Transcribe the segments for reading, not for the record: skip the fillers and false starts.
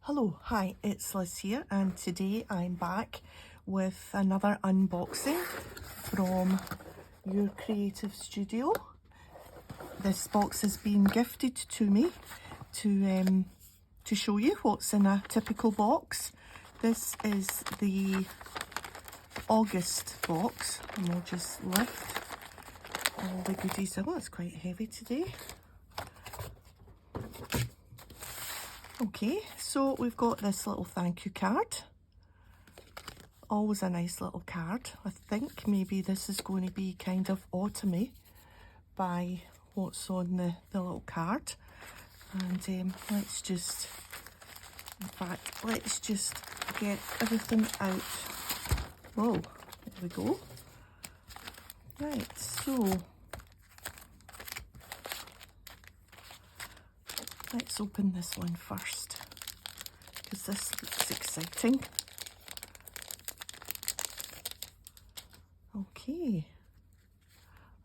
Hello, hi, it's Liz here, and today I'm back with another unboxing from Your Creative Studio. This box has been gifted to me to show you what's in a typical box. This is the August box, and we'll just lift all the goodies. Oh, it's quite heavy today. Okay, so we've got this little thank you card. Always a nice little card. I think maybe this is going to be kind of autumny by what's on the little card. And let's just get everything out. Whoa, there we go. Right, so let's open this one first, because this looks exciting. Okay,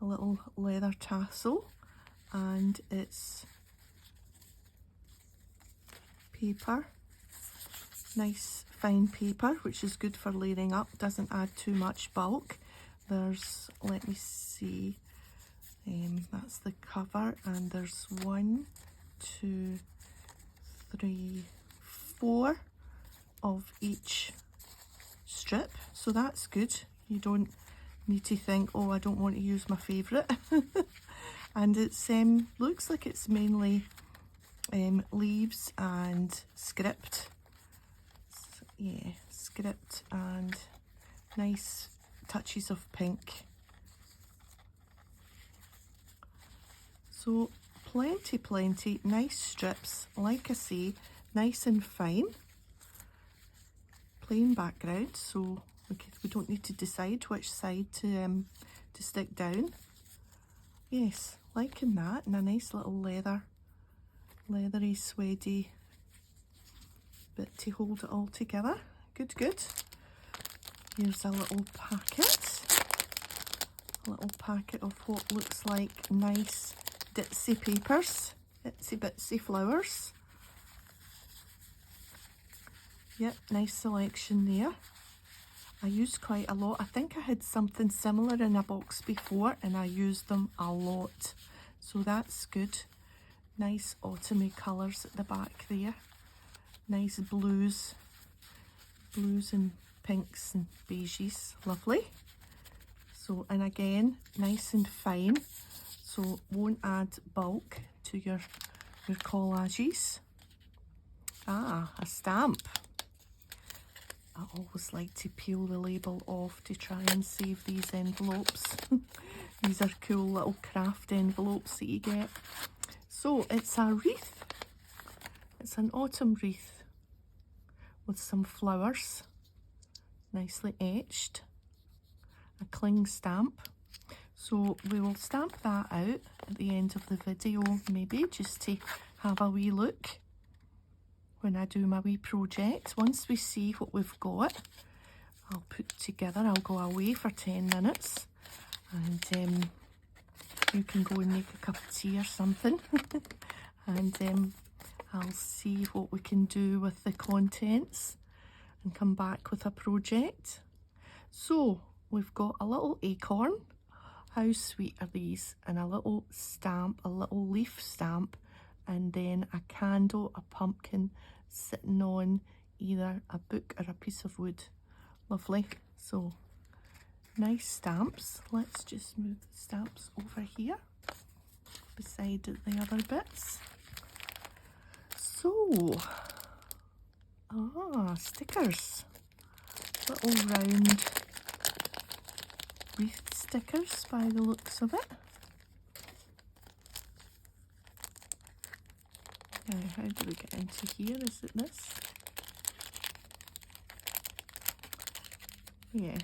a little leather tassel, and it's paper, nice fine paper, which is good for layering up, doesn't add too much bulk. There's, let me see, that's the cover, and there's 1, 2, 3, 4 of each strip, so that's good. You don't need to think, oh, I don't want to use my favourite. And it's looks like it's mainly leaves and script. Yeah, script and nice touches of pink. So plenty nice strips, like I say, nice and fine. Plain background, so we don't need to decide which side to stick down. Yes, liking that, and a nice little leathery, suede bit to hold it all together. Good. Here's a little packet of what looks like nice ditzy papers, itsy bitsy flowers. Yep, nice selection there. I used quite a lot. I think I had something similar in a box before and I used them a lot, so that's good. Nice autumny colours at the back there, nice blues and pinks and beiges, lovely. So, and again, nice and fine, so won't add bulk to your collages. Ah, a stamp. I always like to peel the label off to try and save these envelopes. These are cool little craft envelopes that you get. So it's a wreath. It's an autumn wreath with some flowers, nicely etched. A cling stamp. So we will stamp that out at the end of the video, maybe, just to have a wee look when I do my wee project. Once we see what we've got, I'll put together. I'll go away for 10 minutes and you can go and make a cup of tea or something. And I'll see what we can do with the contents and come back with a project. So we've got a little acorn. How sweet are these? And a little stamp, a little leaf stamp, and then a candle, a pumpkin sitting on either a book or a piece of wood. Lovely. So nice stamps. Let's just move the stamps over here beside the other bits. So, stickers. Little round wreath stickers by the looks of it. Now, how do we get into here? Is it this? Yeah.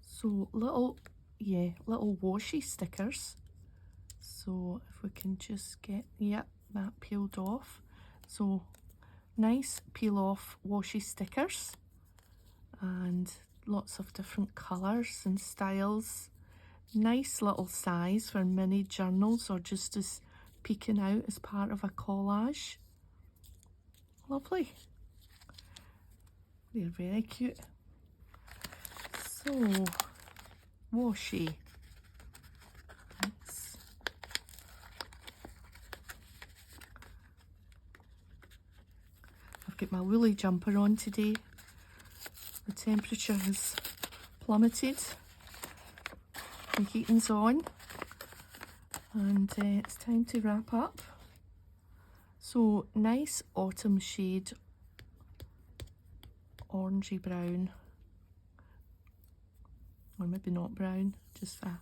So little washy stickers. So if we can just get, yep, that peeled off. So nice peel off washy stickers, and lots of different colours and styles. Nice little size for mini journals or just as peeking out as part of a collage. Lovely. They're very cute. So, washi. Nice. I've got my woolly jumper on today. The temperature has plummeted. The heating's on. And it's time to wrap up. So, nice autumn shade, orangey brown, or maybe not brown, just a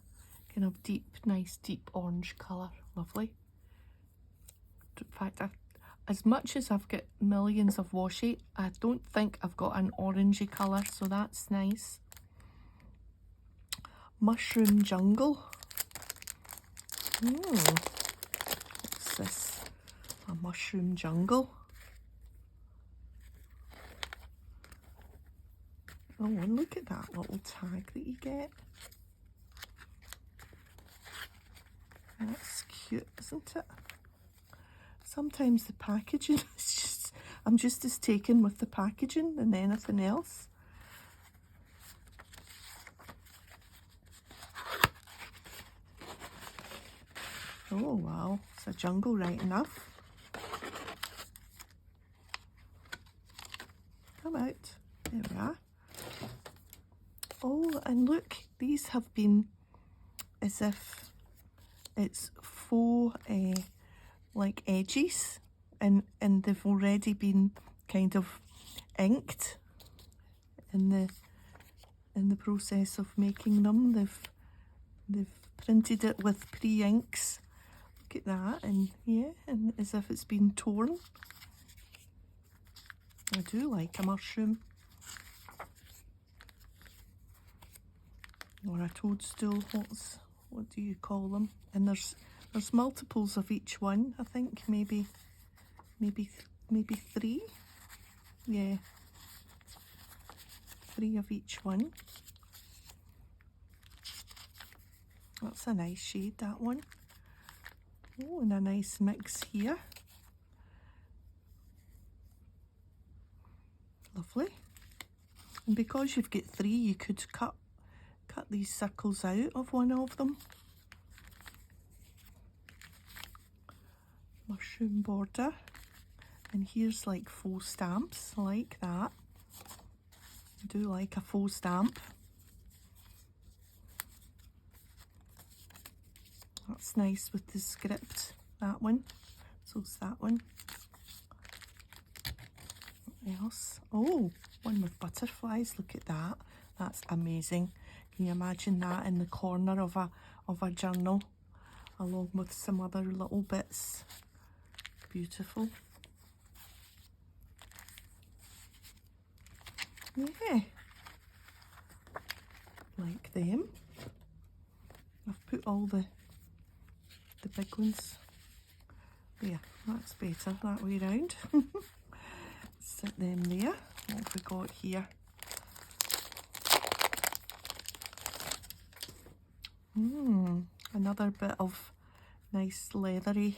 kind of deep, nice deep orange colour. Lovely. In fact, as much as I've got millions of washi, I don't think I've got an orangey colour, so that's nice. Mushroom jungle. What's this? A mushroom jungle. Oh, and look at that little tag that you get. That's cute, isn't it? Sometimes the packaging is just, I'm just as taken with the packaging than anything else. Oh wow, it's a jungle right enough. Come out, there we are. Oh, and look, these have been as if it's faux like edges, and they've already been kind of inked in the process of making them. They've printed it with pre-inks. Look at that, and yeah, and as if it's been torn. I do like a mushroom. Or a toadstool, what do you call them? And there's multiples of each one, I think, maybe 3. Yeah. 3 of each one. That's a nice shade, that one. Oh, and a nice mix here. Lovely. And because you've got 3, you could cut these circles out of one of them. Mushroom border. And here's like faux stamps, like that. I do like a faux stamp. That's nice with the script, that one. So it's that one. What else? Oh, one with butterflies, look at that. That's amazing. Can you imagine that in the corner of a journal, along with some other little bits? Beautiful. Yeah. Like them. I've put all the big ones. There, that's better that way round. Set them there. What have we got here? Another bit of nice leathery.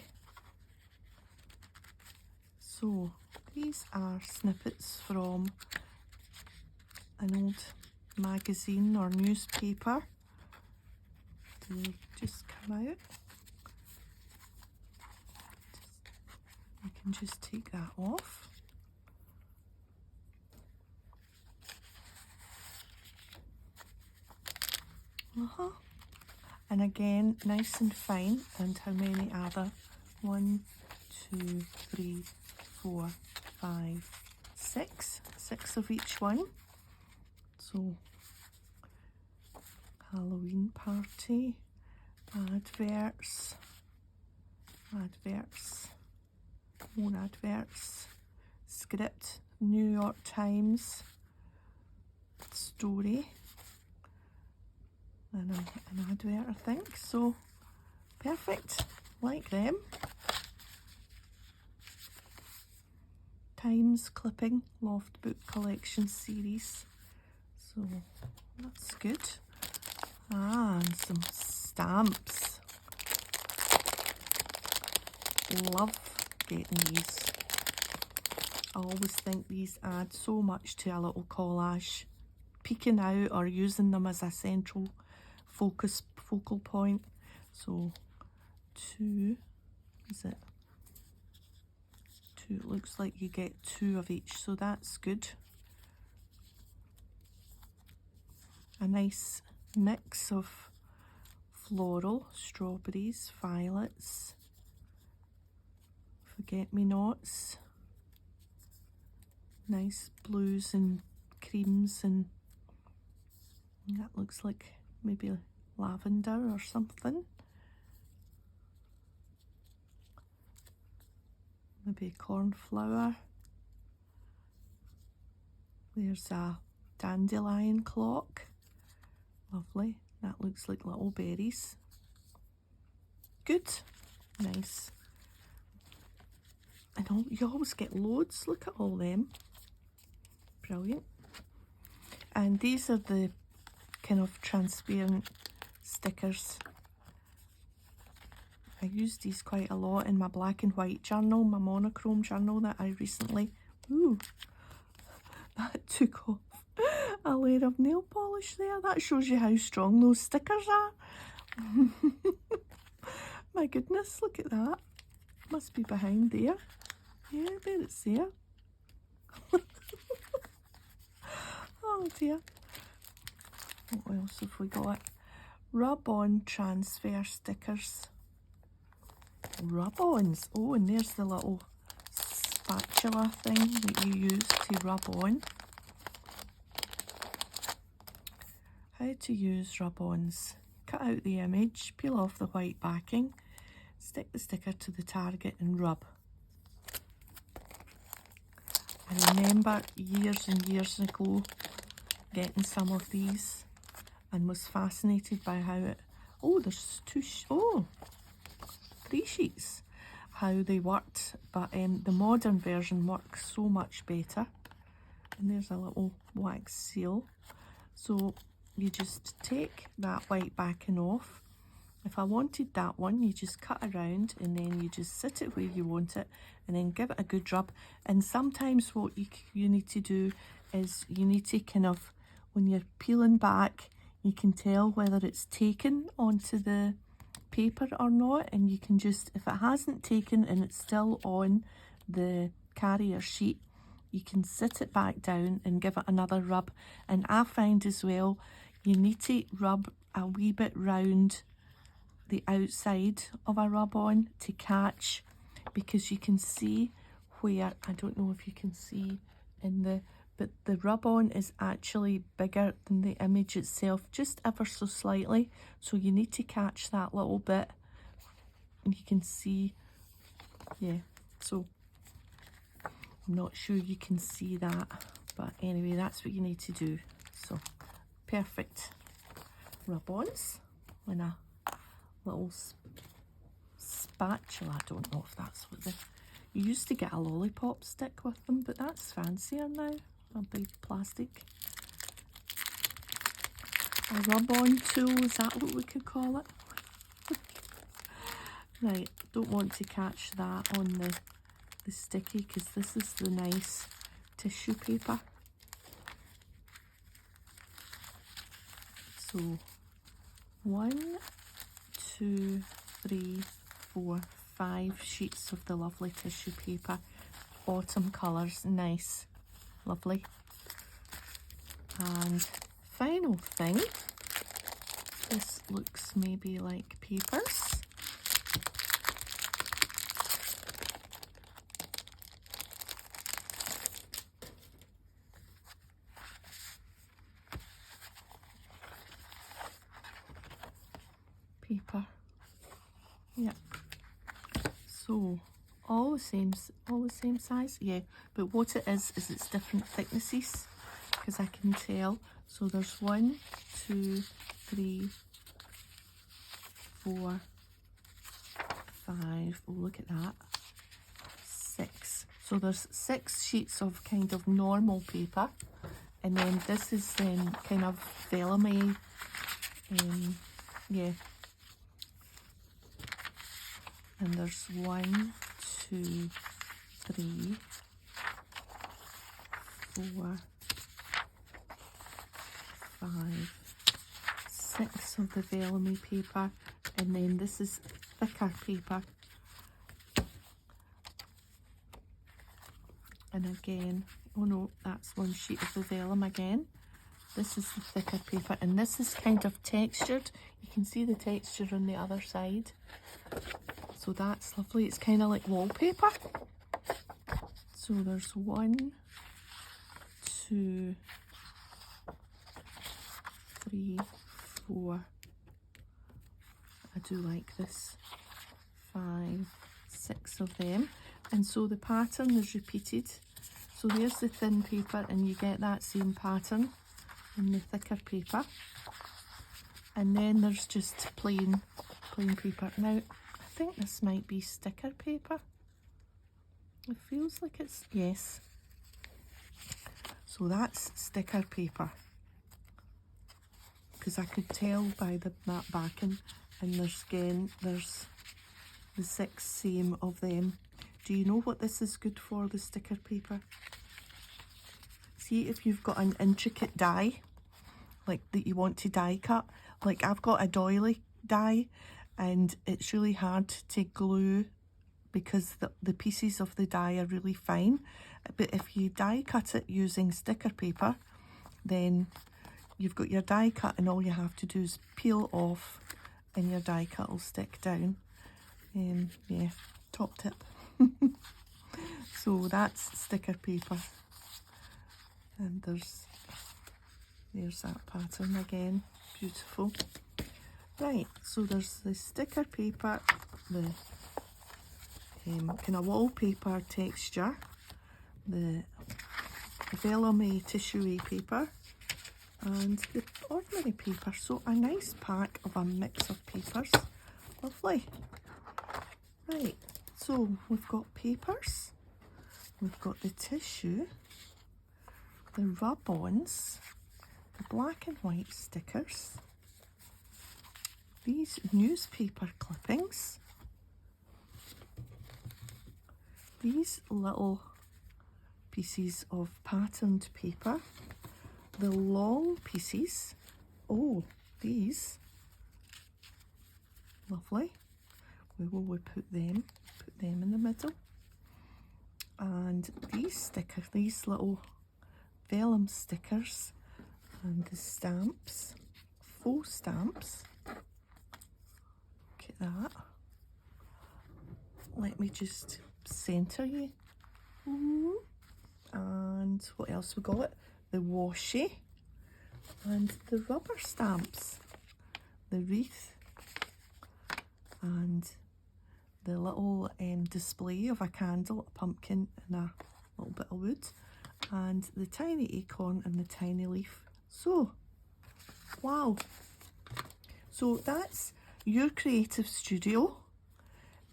So these are snippets from an old magazine or newspaper. They'll just come out. You can just take that off. And again, nice and fine. And how many are there? 1, 2, 3, 4, 5, 6. 6 of each one. So, Halloween party, adverts, more adverts, script, New York Times, story, and an advert, I think. So perfect, like them. Times clipping, Loft Book Collection series. So that's good. Ah, and some stamps. Love getting these. I always think these add so much to a little collage. Peeking out or using them as a central focal point. So 2, is it? 2, it looks like you get 2 of each, so that's good. A nice mix of floral, strawberries, violets, forget-me-nots, nice blues and creams, and that looks like maybe lavender or something. Maybe cornflower. There's a dandelion clock. Lovely. That looks like little berries. Good. Nice. And you always get loads. Look at all them. Brilliant. And these are the kind of transparent stickers. I use these quite a lot in my black and white journal, my monochrome journal that I recently, that took off a layer of nail polish there. That shows you how strong those stickers are. My goodness, look at that. Must be behind there. Yeah, there it's there. Oh dear. What else have we got? Rub-on transfer stickers. Rub-ons. Oh, and there's the little spatula thing that you use to rub on. How to use rub-ons. Cut out the image, peel off the white backing, stick the sticker to the target and rub. I remember years and years ago getting some of these and was fascinated by how it, there's 3 sheets, how they worked, but the modern version works so much better. And there's a little wax seal. So you just take that white backing off. If I wanted that one, you just cut around and then you just sit it where you want it and then give it a good rub. And sometimes what you need to do is you need to kind of, when you're peeling back, you can tell whether it's taken onto the paper or not, and you can just, if it hasn't taken and it's still on the carrier sheet, you can sit it back down and give it another rub. And I find as well, you need to rub a wee bit round the outside of a rub-on to catch, because you can see where, I don't know if you can see in the, but the rub-on is actually bigger than the image itself, just ever so slightly. So you need to catch that little bit, and you can see, yeah, so I'm not sure you can see that, but anyway, that's what you need to do. So perfect rub-ons and a little spatula. I don't know if that's what you used to get a lollipop stick with them, but that's fancier now. A big plastic. A rub-on tool, is that what we could call it? Right, don't want to catch that on the sticky, because this is the nice tissue paper. So 1, 2, 3, 4, 5 sheets of the lovely tissue paper. Autumn colours, nice. Lovely. And final thing, this looks maybe like papers. Paper. Yep. So all the same size, yeah, but what it is it's different thicknesses, because I can tell. So there's 1, 2, 3, 4, 5, oh look at that, 6. So there's 6 sheets of kind of normal paper, and then this is then kind of vellum-y Yeah. And there's 1, 2, 3, 4, 5, 6 of the vellum paper, and then this is thicker paper. And again, oh no, that's one sheet of the vellum again. This is the thicker paper, and this is kind of textured. You can see the texture on the other side. So that's lovely. It's kind of like wallpaper. So there's 1, 2, 3, 4. I do like this. 5, 6 of them. And so the pattern is repeated. So there's the thin paper, and you get that same pattern in the thicker paper. And then there's just plain paper. Now, I think this might be sticker paper. It feels like it's, yes. So that's sticker paper. Because I could tell by that backing, and there's the 6 same of them. Do you know what this is good for, the sticker paper? See, if you've got an intricate die, like that you want to die cut, like I've got a doily die, and it's really hard to glue because the pieces of the die are really fine. But if you die cut it using sticker paper, then you've got your die cut, and all you have to do is peel off and your die cut will stick down. Yeah, top tip. So that's sticker paper, and there's that pattern again, beautiful. Right, so there's the sticker paper, the kind of wallpaper texture, the vellum tissue paper, and the ordinary paper. So a nice pack of a mix of papers. Lovely. Right, so we've got papers, we've got the tissue, the rub-ons, the black and white stickers, these newspaper clippings, these little pieces of patterned paper, the long pieces, oh, these, lovely. Where will we put them? Put them in the middle. And these stickers, these little vellum stickers, and the stamps, faux stamps. Look at that. Let me just centre you. And what else we got? The washi and the rubber stamps, the wreath, and the little display of a candle, a pumpkin, and a little bit of wood, and the tiny acorn and the tiny leaf. So, wow. So that's your creative studio.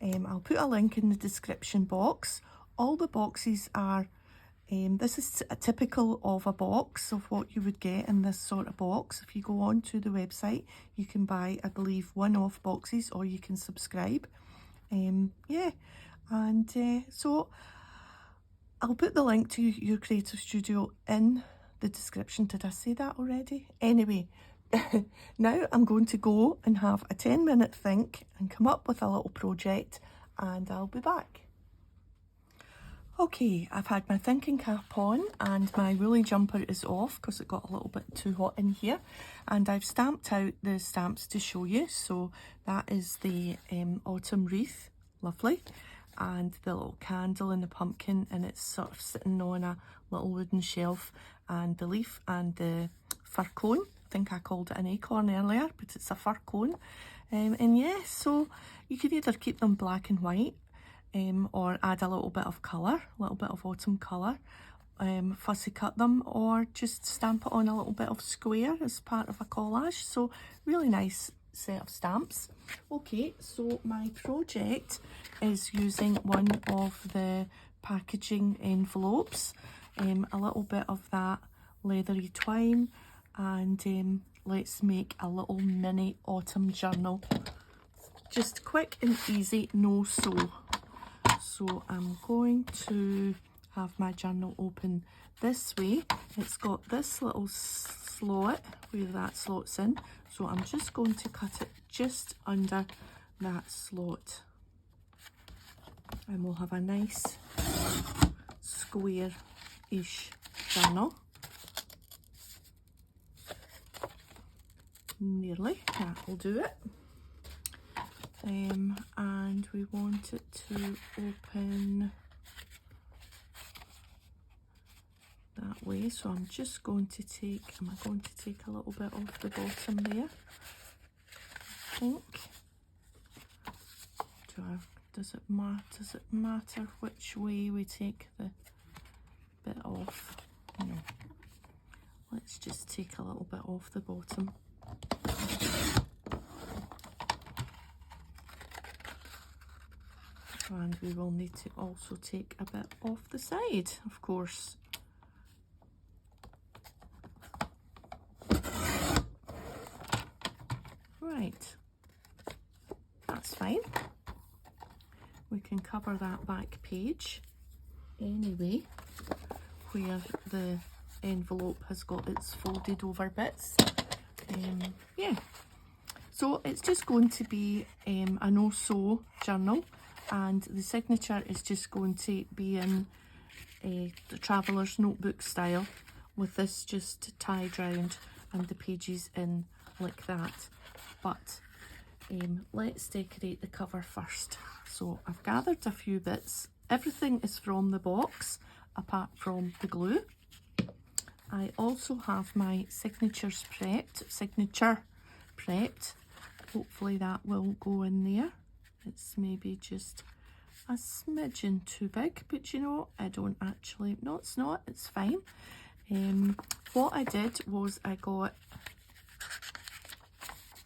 I'll put a link in the description box. All the boxes are, this is typical of a box of what you would get in this sort of box. If you go on to the website, you can buy, I believe, one-off boxes, or you can subscribe. Yeah, and so I'll put the link to your creative studio in the description. Did I say that already? Anyway, now I'm going to go and have a 10-minute think and come up with a little project, and I'll be back. Okay, I've had my thinking cap on and my woolly jumper is off because it got a little bit too hot in here, and I've stamped out the stamps to show you. So that is the autumn wreath, lovely, and the little candle and the pumpkin, and it's sort of sitting on a little wooden shelf, and the leaf and the fir cone. I think I called it an acorn earlier, but it's a fir cone. And yeah, so you could either keep them black and white, or add a little bit of colour, a little bit of autumn colour, fussy cut them, or just stamp it on a little bit of square as part of a collage. So really nice set of stamps. Okay, so my project is using one of the packaging envelopes, a little bit of that leathery twine, and let's make a little mini autumn journal. Just quick and easy, no sew. So I'm going to have my journal open this way. It's got this little slot where that slots in. So I'm just going to cut it just under that slot. And we'll have a nice square-ish journal. Nearly, that will do it. And we want it to open that way. So I'm just going to take, am I going to take a little bit off the bottom there? I think. Does it matter which way we take the bit off? No. Let's just take a little bit off the bottom. And we will need to also take a bit off the side, of course. Right, that's fine. We can cover that back page anyway, where the envelope has got its folded over bits. Yeah, so it's just going to be a no-sew journal, and the signature is just going to be in the traveller's notebook style, with this just tied round and the pages in like that. But let's decorate the cover first. So I've gathered a few bits. Everything is from the box apart from the glue. I also have my signature prepped. Hopefully that will go in there. It's maybe just a smidgen too big, but you know, I don't actually, no it's not, it's fine. What I did was I got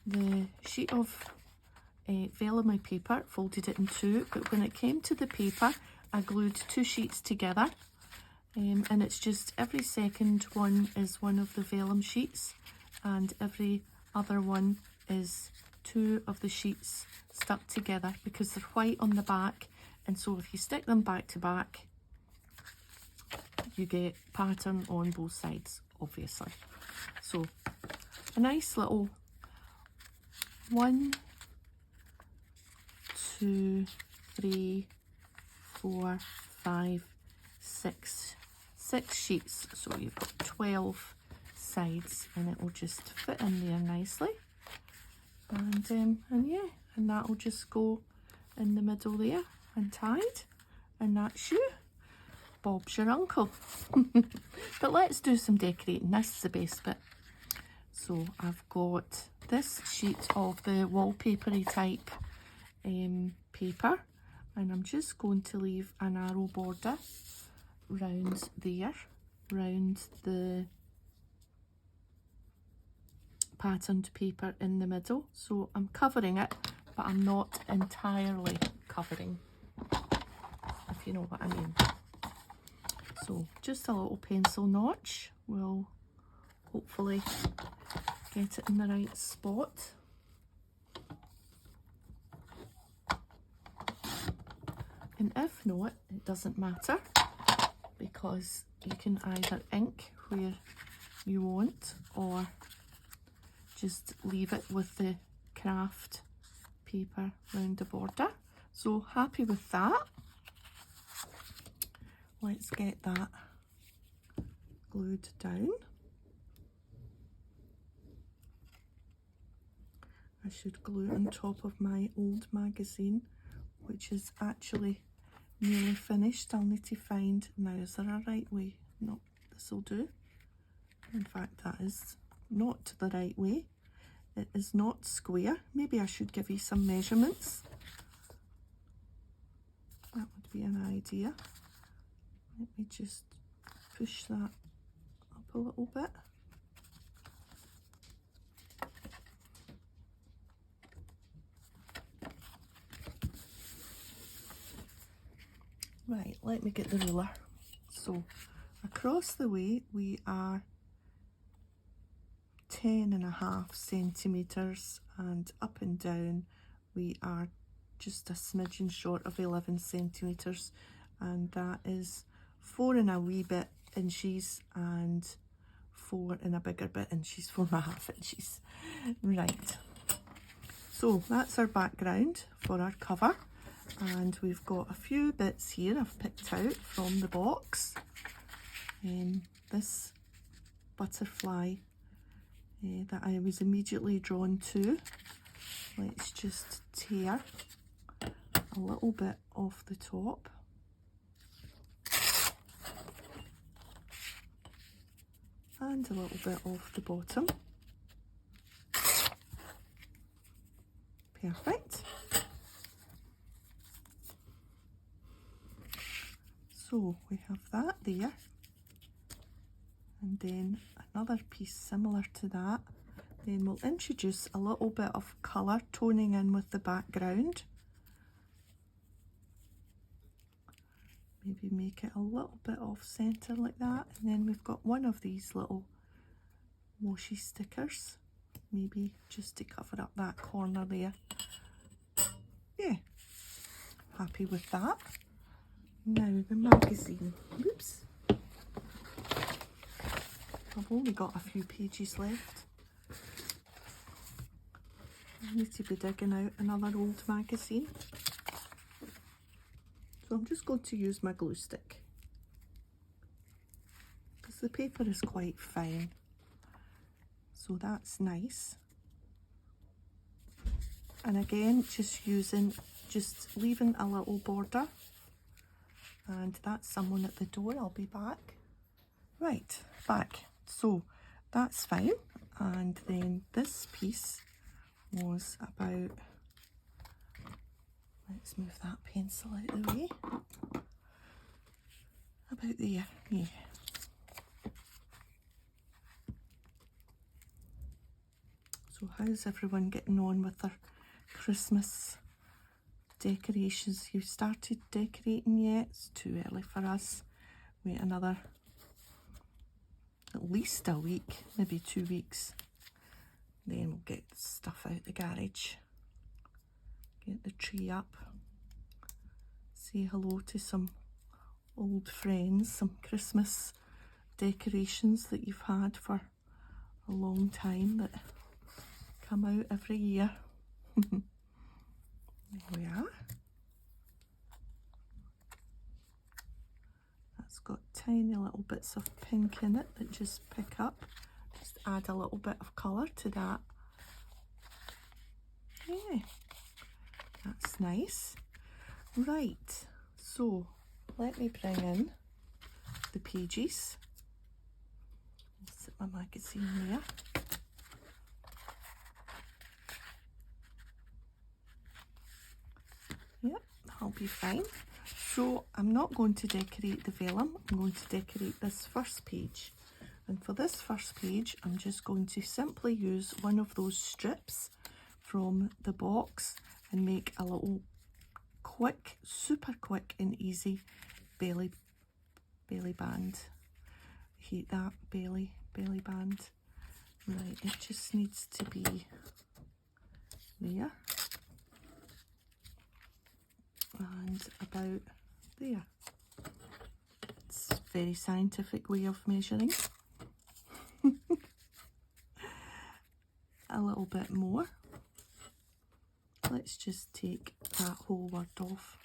the sheet of vellum paper, folded it in two, but when it came to the paper I glued two sheets together, and it's just every second one is one of the vellum sheets and every other one is two of the sheets stuck together, because they're white on the back, and so if you stick them back to back you get pattern on both sides, obviously. So a nice little 1, 2, 3, 4, 5, 6 sheets, so you've got 12 sides, and it will just fit in there nicely. And yeah, and that will just go in the middle there and tied, and that's you. Bob's your uncle. But let's do some decorating. This is the best bit. So I've got this sheet of the wallpapery type paper, and I'm just going to leave a narrow border round there, round the patterned paper in the middle. So I'm covering it, but I'm not entirely covering, if you know what I mean. So just a little pencil notch will hopefully get it in the right spot. And if not, it doesn't matter, because you can either ink where you want or just leave it with the craft paper around the border. So happy with that. Let's get that glued down. I should glue it on top of my old magazine, which is actually nearly finished. I'll need to find, now is there a right way? No, this will do. In fact, that is not the right way. It is not square. Maybe I should give you some measurements. That would be an idea. Let me just push that up a little bit. Right, let me get the ruler. So across the way we are 10.5 centimetres, and up and down we are just a smidgen short of 11 centimetres, and that is 4 and a wee bit inches and 4 and a bigger bit inches, 4.5 inches. Right, so that's our background for our cover, and we've got a few bits here I've picked out from the box. This butterfly that I was immediately drawn to. Let's just tear a little bit off the top. And a little bit off the bottom. Perfect. So we have that there. And then another piece similar to that. Then we'll introduce a little bit of colour toning in with the background. Maybe make it a little bit off centre like that. And then we've got one of these little washi stickers. Maybe just to cover up that corner there. Yeah, happy with that. Now the magazine. Oops. I've only got a few pages left. I need to be digging out another old magazine. So I'm just going to use my glue stick, because the paper is quite fine. So that's nice. And again, just leaving a little border. And that's someone at the door. I'll be back. Right, back. So that's fine. And then this piece was about, let's move that pencil out of the way, about there, yeah. So how's everyone getting on with their Christmas decorations? You started decorating yet? It's too early for us. Wait another, at least a week, maybe 2 weeks. Then we'll get stuff out the garage. Get the tree up. Say hello to some old friends, some Christmas decorations that you've had for a long time that come out every year. There we are. That's got tiny little bits of pink in it that just pick up. Just add a little bit of colour to that. Yeah, that's nice. Right, so let me bring in the pages. I'll sit my magazine there. Yep, that'll be fine. So I'm not going to decorate the vellum, I'm going to decorate this first page. And for this first page, I'm just going to simply use one of those strips from the box and make a little quick, super quick and easy belly band. I hate that, belly band. Right, it just needs to be there. And about there. It's a very scientific way of measuring. A little bit more. Let's just take that whole word off.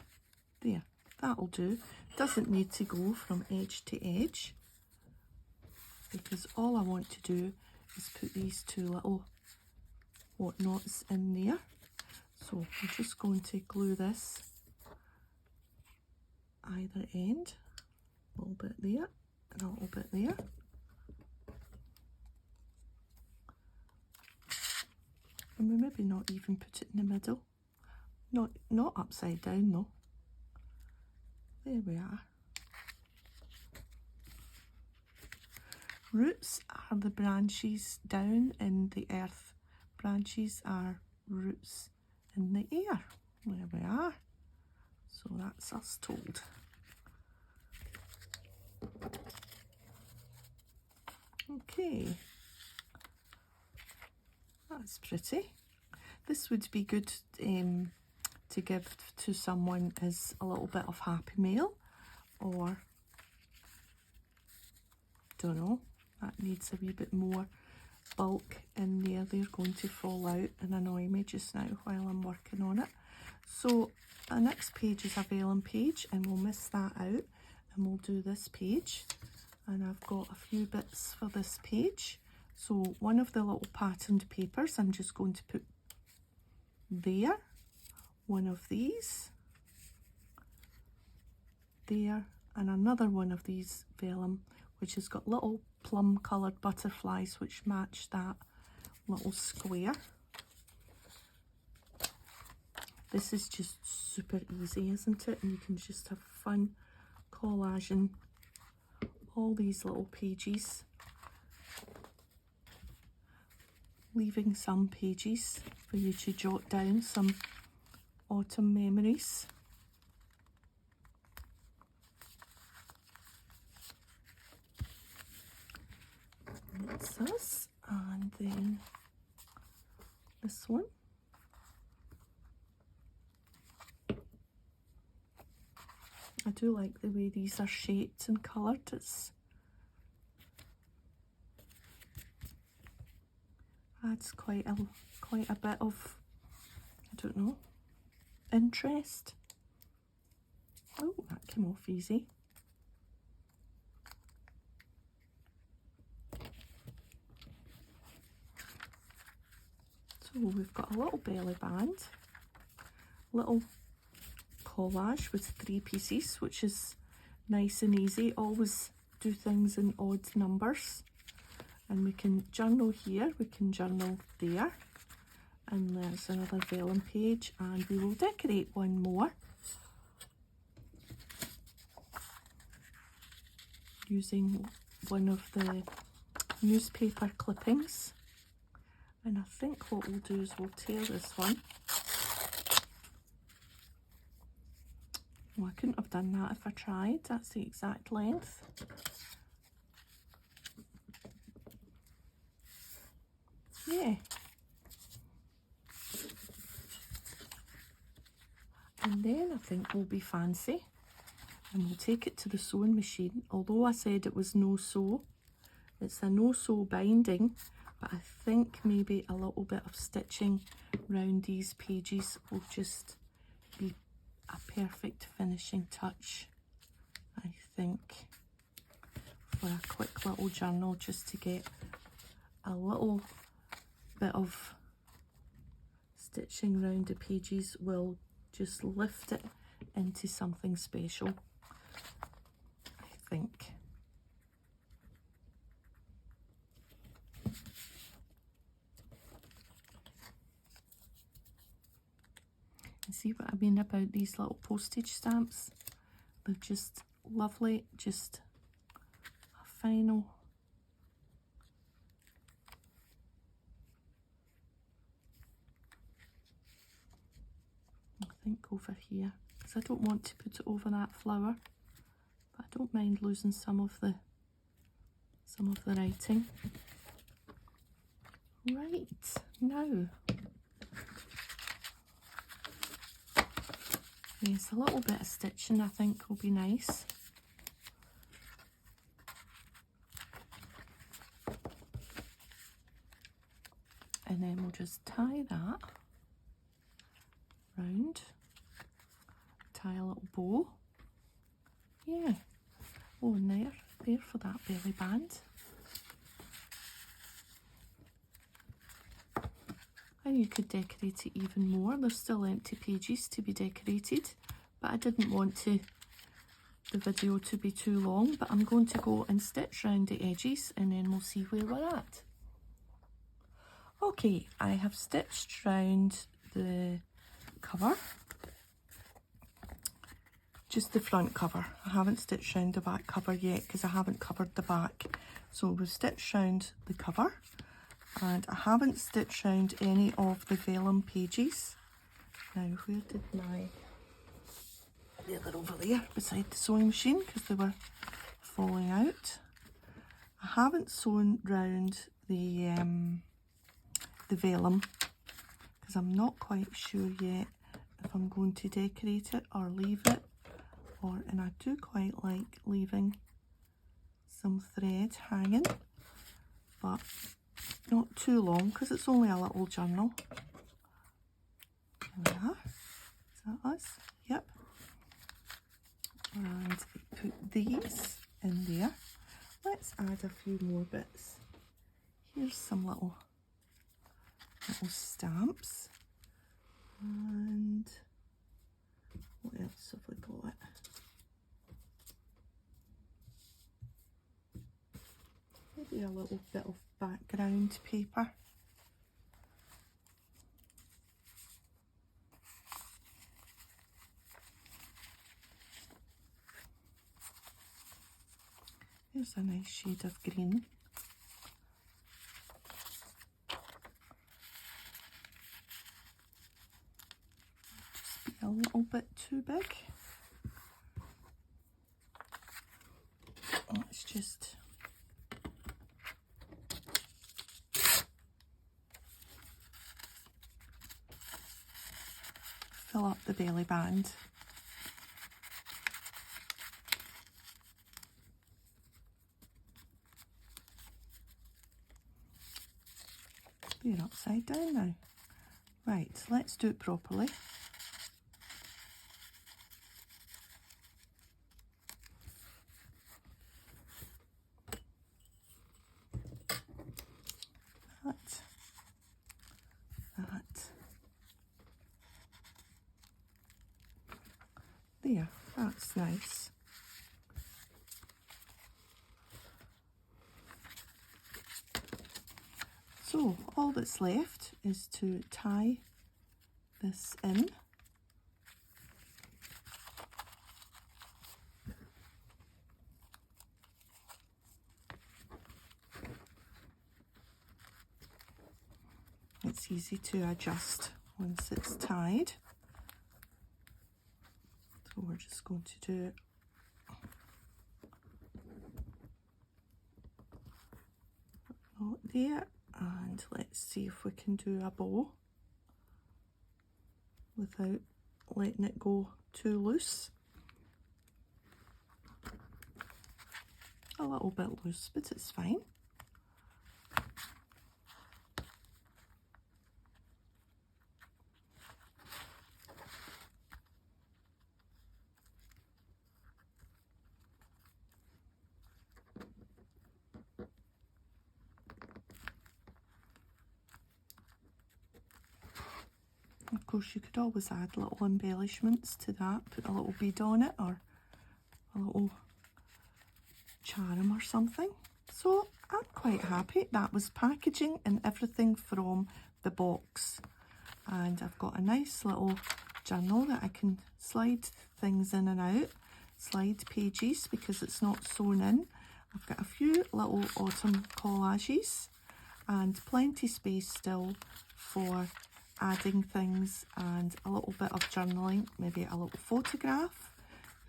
There, that'll do. Doesn't need to go from edge to edge, because all I want to do is put these two little whatnots in there. So I'm just going to glue this either end, a little bit there and a little bit there. And we maybe not even put it in the middle. Not upside down though. There we are. Roots are the branches down in the earth. Branches are roots in the air. There we are. So that's us told. Okay. That's pretty. This would be good to give to someone as a little bit of happy mail, or don't know, that needs a wee bit more bulk in there. They're going to fall out and annoy me just now while I'm working on it. So the next page is a vellum page, and we'll miss that out and we'll do this page. And I've got a few bits for this page. So one of the little patterned papers I'm just going to put there, one of these there, and another one of these vellum which has got little plum coloured butterflies which match that little square. This is just super easy, isn't it? And you can just have fun collaging all these little pages, leaving some pages for you to jot down some autumn memories. That's this, and then this one. I do like the way these are shaped and coloured. It's adds quite a bit of, I don't know, interest. Oh, that came off easy. So we've got a little belly band, little collage with 3 pieces, which is nice and easy. Always do things in odd numbers. And we can journal here, we can journal there. And there's another vellum page, and we will decorate one more using one of the newspaper clippings. And I think what we'll do is we'll tear this one. Well, I couldn't have done that if I tried. That's the exact length. Yeah. And then I think we'll be fancy and we'll take it to the sewing machine. Although I said it was no sew, it's a no sew binding, but I think maybe a little bit of stitching around these pages will just be a perfect finishing touch, I think, for a quick little journal, just to get a little bit of stitching around the pages will just lift it into something special, I think. And see what I mean about these little postage stamps? They're just lovely, just a final over here, because I don't want to put it over that flower, but I don't mind losing some of the writing. Right, now yes, a little bit of stitching I think will be nice. And then we'll just tie that round, tie a little bow. Yeah. Oh, and there for that belly band. And you could decorate it even more. There's still empty pages to be decorated, but I didn't want the video to be too long, but I'm going to go and stitch around the edges and then we'll see where we're at. Okay, I have stitched round the cover, just the front cover. I haven't stitched round the back cover yet because I haven't covered the back. So we've stitched round the cover, and I haven't stitched round any of the vellum pages. Now, where did they're over there beside the sewing machine because they were falling out. I haven't sewn round the the vellum, because I'm not quite sure yet if I'm going to decorate it or leave it, and I do quite like leaving some thread hanging, but not too long because it's only a little journal. There we are. Is that us? Yep. And put these in there. Let's add a few more bits. Here's some little stamps. And what else have we got? Maybe a little bit of background paper. Here's a nice shade of green. Just be a little bit too big. Let's just fill up the belly band. You're upside down now. Right, let's do it properly. That. There, that's nice. So all that's left is to tie this in. It's easy to adjust once it's tied. So we're just going to do it right there. And let's see if we can do a bow without letting it go too loose. A little bit loose, but it's fine. Of course, you could always add little embellishments to that, put a little bead on it or a little charm or something. So I'm quite happy. That was packaging and everything from the box. And I've got a nice little journal that I can slide things in and out, slide pages because it's not sewn in. I've got a few little autumn collages and plenty space still for adding things and a little bit of journaling, maybe a little photograph,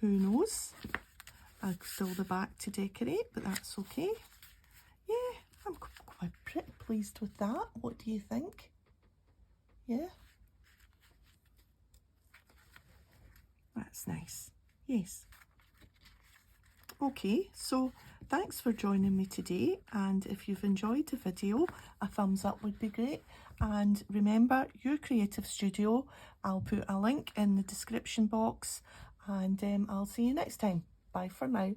who knows. I'll still the back to decorate, but that's okay. Yeah, I'm quite pretty pleased with that. What do you think? Yeah? That's nice. Yes. Okay, so thanks for joining me today, and if you've enjoyed the video, a thumbs up would be great. And remember, your creative studio, I'll put a link in the description box, and I'll see you next time. Bye for now.